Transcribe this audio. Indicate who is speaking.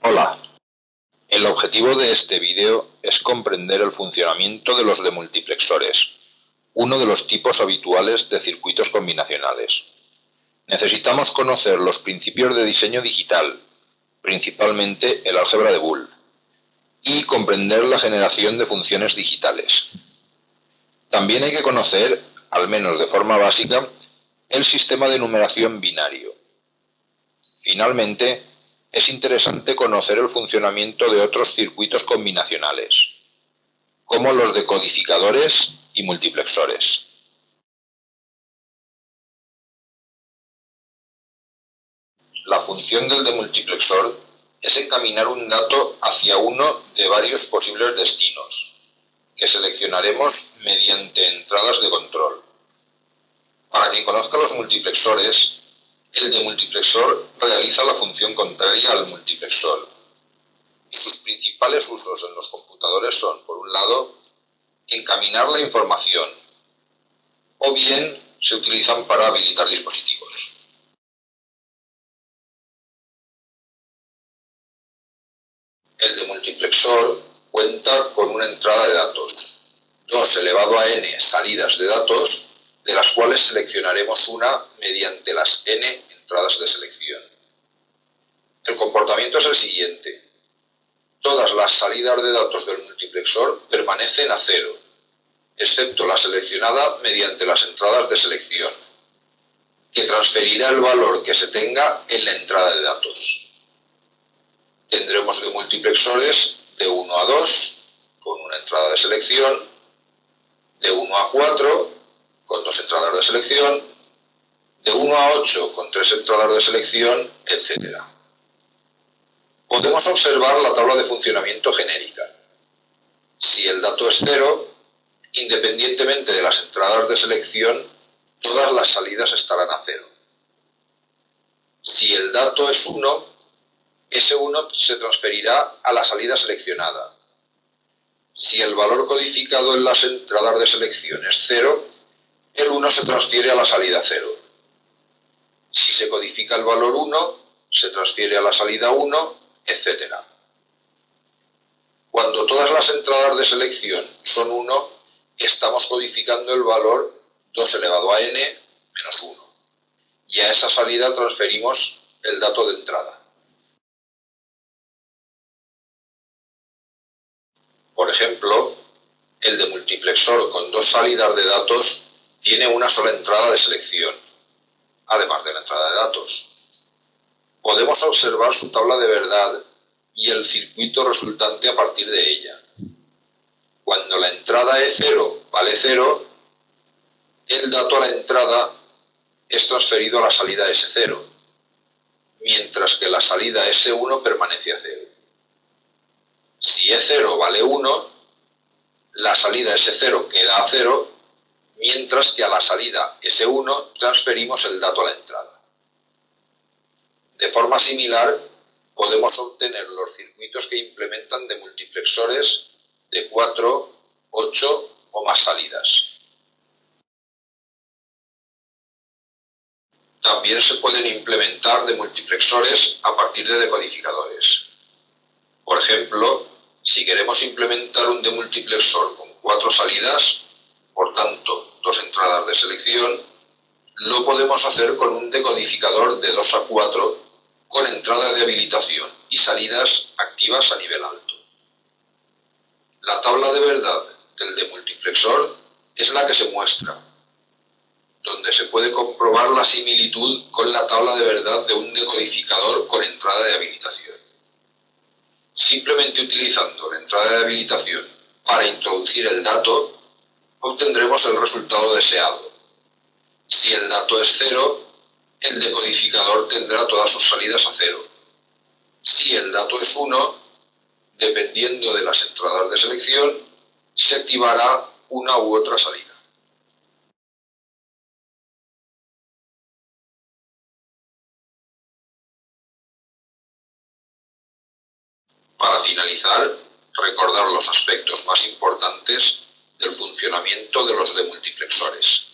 Speaker 1: Hola, el objetivo de este vídeo es comprender el funcionamiento de los demultiplexores, uno de los tipos habituales de circuitos combinacionales. Necesitamos conocer los principios de diseño digital, principalmente el álgebra de Boole, y comprender la generación de funciones digitales. También hay que conocer, al menos de forma básica, el sistema de numeración binario. Finalmente, es interesante conocer el funcionamiento de otros circuitos combinacionales, como los decodificadores y multiplexores. La función del demultiplexor es encaminar un dato hacia uno de varios posibles destinos, que seleccionaremos mediante entradas de control. Para quien conozca los multiplexores, el demultiplexor realiza la función contraria al multiplexor. Sus principales usos en los computadores son, por un lado, encaminar la información, o bien se utilizan para habilitar dispositivos. El demultiplexor cuenta con una entrada de datos, 2 elevado a n salidas de datos, de las cuales seleccionaremos una mediante las n entradas de selección. El comportamiento es el siguiente. Todas las salidas de datos del multiplexor permanecen a 0, excepto la seleccionada mediante las entradas de selección, que transferirá el valor que se tenga en la entrada de datos. Tendremos demultiplexores de 1 a 2, con una entrada de selección, de 1 a 4, con 2 entradas de selección, de 1 a 8, con 3 entradas de selección, etc. Podemos observar la tabla de funcionamiento genérica. Si el dato es 0, independientemente de las entradas de selección, todas las salidas estarán a 0. Si el dato es 1, ese 1 se transferirá a la salida seleccionada. Si el valor codificado en las entradas de selección es 0, el 1 se transfiere a la salida 0. Si se codifica el valor 1, se transfiere a la salida 1, etc. Cuando todas las entradas de selección son 1, estamos codificando el valor 2 elevado a n menos 1. Y a esa salida transferimos el dato de entrada. Por ejemplo, el demultiplexor con 2 salidas de datos tiene una sola entrada de selección, además de la entrada de datos. Podemos observar su tabla de verdad y el circuito resultante a partir de ella. Cuando la entrada E0 vale 0, el dato a la entrada es transferido a la salida S0, mientras que la salida S1 permanece a 0. Si E0 vale 1, la salida S0 queda a 0, mientras que a la salida S1 transferimos el dato a la entrada. De forma similar, podemos obtener los circuitos que implementan demultiplexores de 4, 8 o más salidas. También se pueden implementar demultiplexores a partir de decodificadores. Por ejemplo, si queremos implementar un demultiplexor con 4 salidas, por tanto 2 entradas de selección, lo podemos hacer con un decodificador de 2 a 4 con entrada de habilitación y salidas activas a nivel alto. La tabla de verdad del demultiplexor es la que se muestra, donde se puede comprobar la similitud con la tabla de verdad de un decodificador con entrada de habilitación. Simplemente utilizando la entrada de habilitación para introducir el dato, obtendremos el resultado deseado. Si el dato es 0, el decodificador tendrá todas sus salidas a 0. Si el dato es 1, dependiendo de las entradas de selección, se activará una u otra salida. Para finalizar, recordar los aspectos más importantes del funcionamiento de los demultiplexores.